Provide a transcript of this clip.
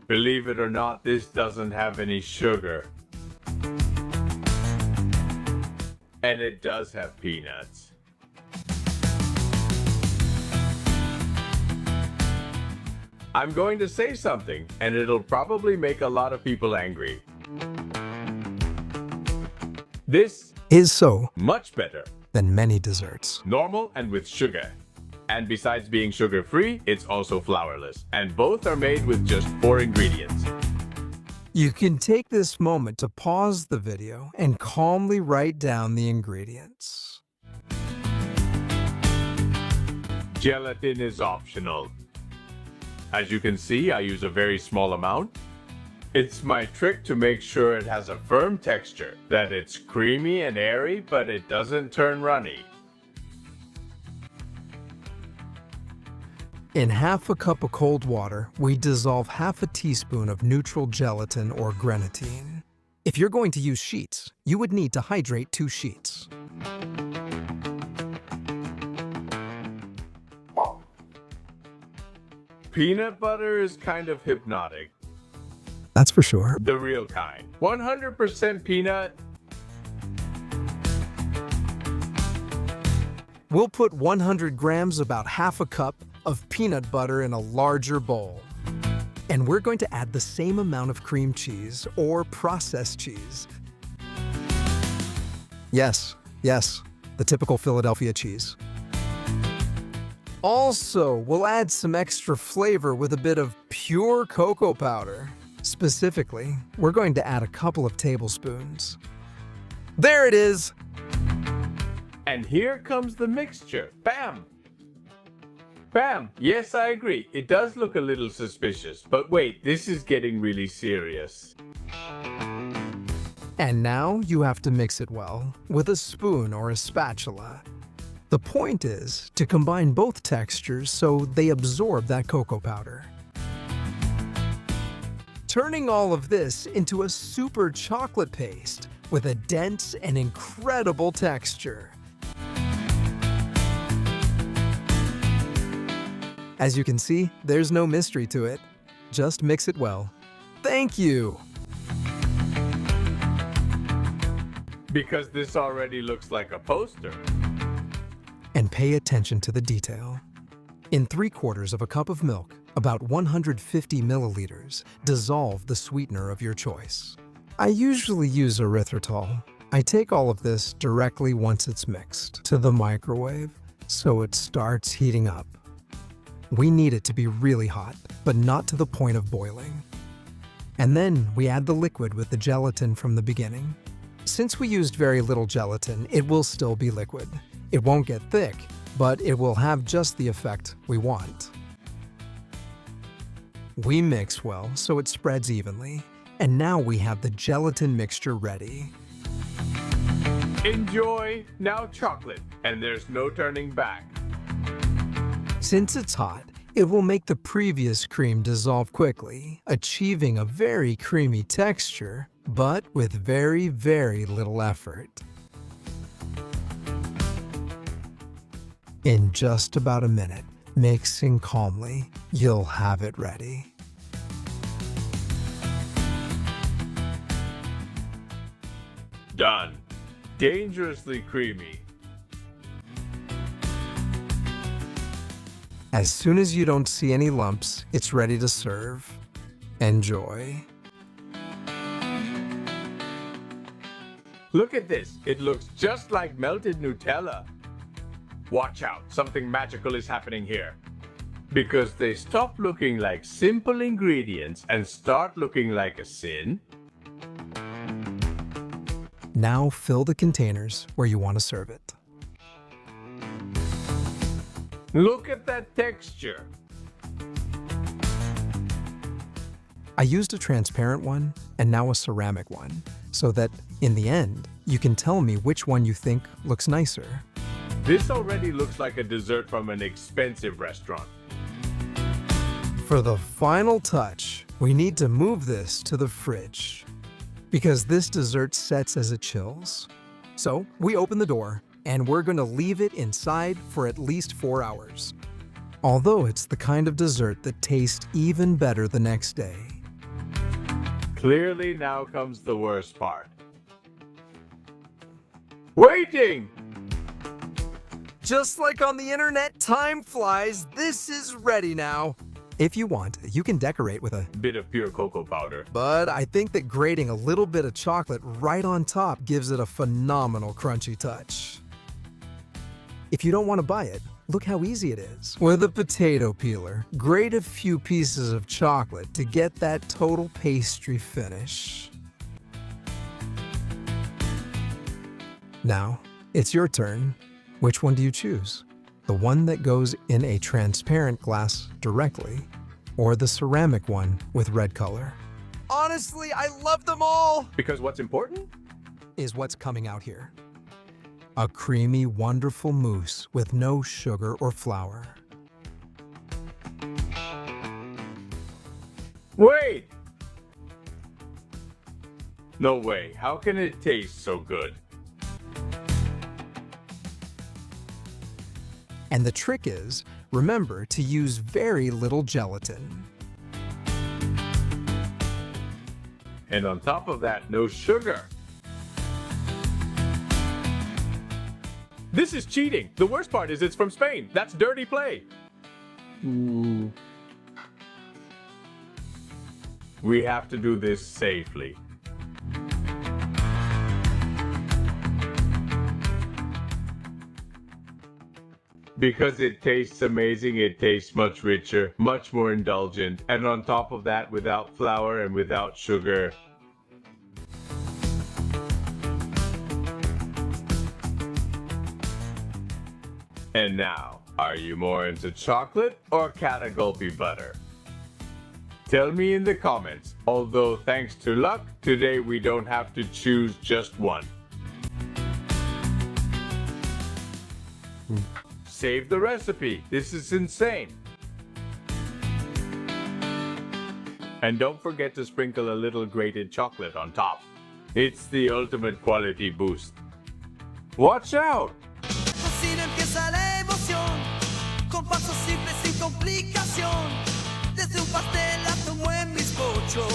Believe it or not, this doesn't have any sugar. And it does have peanuts. I'm going to say something, and it'll probably make a lot of people angry. This Is so much better. than many desserts. Normal and with sugar. And besides being sugar-free, it's also flourless. And both are made with just 4 ingredients. You can take this moment to pause the video and calmly write down the ingredients. Gelatin is optional. As you can see, I use a very small amount. It's my trick to make sure it has a firm texture, that it's creamy and airy, but it doesn't turn runny. In half a cup of cold water, we dissolve half a teaspoon of neutral gelatin or grenadine. If you're going to use sheets, you would need to hydrate 2 sheets. Peanut butter is kind of hypnotic. That's for sure. The real kind. 100% peanut. We'll put 100 grams, about half a cup, of peanut butter in a larger bowl. And we're going to add the same amount of cream cheese or processed cheese. Yes, the typical Philadelphia cheese. Also, we'll add some extra flavor with a bit of pure cocoa powder. Specifically, we're going to add a couple of tablespoons. There it is! And here comes the mixture. Bam! Bam! Yes, I agree. It does look a little suspicious. But wait, this is getting really serious. And now you have to mix it well with a spoon or a spatula. The point is to combine both textures so they absorb that cocoa powder. Turning all of this into a super chocolate paste with a dense and incredible texture. As you can see, there's no mystery to it. Just mix it well. Thank you! Because this already looks like a poster. And pay attention to the detail. In 3/4 of a cup of milk, about 150 milliliters, dissolve the sweetener of your choice. I usually use erythritol. I take all of this directly once it's mixed to the microwave so it starts heating up. We need it to be really hot, but not to the point of boiling. And then we add the liquid with the gelatin from the beginning. Since we used very little gelatin, it will still be liquid. It won't get thick, but it will have just the effect we want. We mix well so it spreads evenly, and now we have the gelatin mixture ready. Enjoy! Now chocolate, and there's no turning back. Since it's hot, it will make the previous cream dissolve quickly, achieving a very creamy texture, but with very, very little effort. In just about a minute, mixing calmly, you'll have it ready. Done. Dangerously creamy. As soon as you don't see any lumps, it's ready to serve. Enjoy. Look at this. It looks just like melted Nutella. Watch out, something magical is happening here. Because they stop looking like simple ingredients and start looking like a sin. Now fill the containers where you want to serve it. Look at that texture. I used a transparent one and now a ceramic one, so that, in the end, you can tell me which one you think looks nicer. This already looks like a dessert from an expensive restaurant. For the final touch, we need to move this to the fridge, because this dessert sets as it chills. So we open the door, and we're going to leave it inside for at least 4 hours. Although it's the kind of dessert that tastes even better the next day. Clearly, now comes the worst part. Waiting! Just like on the internet, time flies. This is ready now. If you want, you can decorate with a Bit of pure cocoa powder. but I think that grating a little bit of chocolate right on top gives it a phenomenal crunchy touch. If you don't want to buy it, look how easy it is. With a potato peeler, grate a few pieces of chocolate to get that total pastry finish. Now, it's your turn. Which one do you choose? The one that goes in a transparent glass directly, or the ceramic one with red color? Honestly, I love them all! Because what's important? Is what's coming out here. A creamy, wonderful mousse with no sugar or flour. Wait! No way, how can it taste so good? And the trick is, remember to use very little gelatin. And on top of that, no sugar. This is cheating. The worst part is it's from Spain. That's dirty play. We have to do this safely. Because it tastes amazing, it tastes much richer, much more indulgent, and on top of that, without flour and without sugar. And now, are you more into chocolate or Catagulpy butter? Tell me in the comments, although thanks to luck, today we don't have to choose just one. Save the recipe, this is insane. And don't forget to sprinkle a little grated chocolate on top. It's the ultimate quality boost. Watch out! Así no empieza la emoción, con pasos simples sin complicación, desde un pastel hasta un buen bizcocho.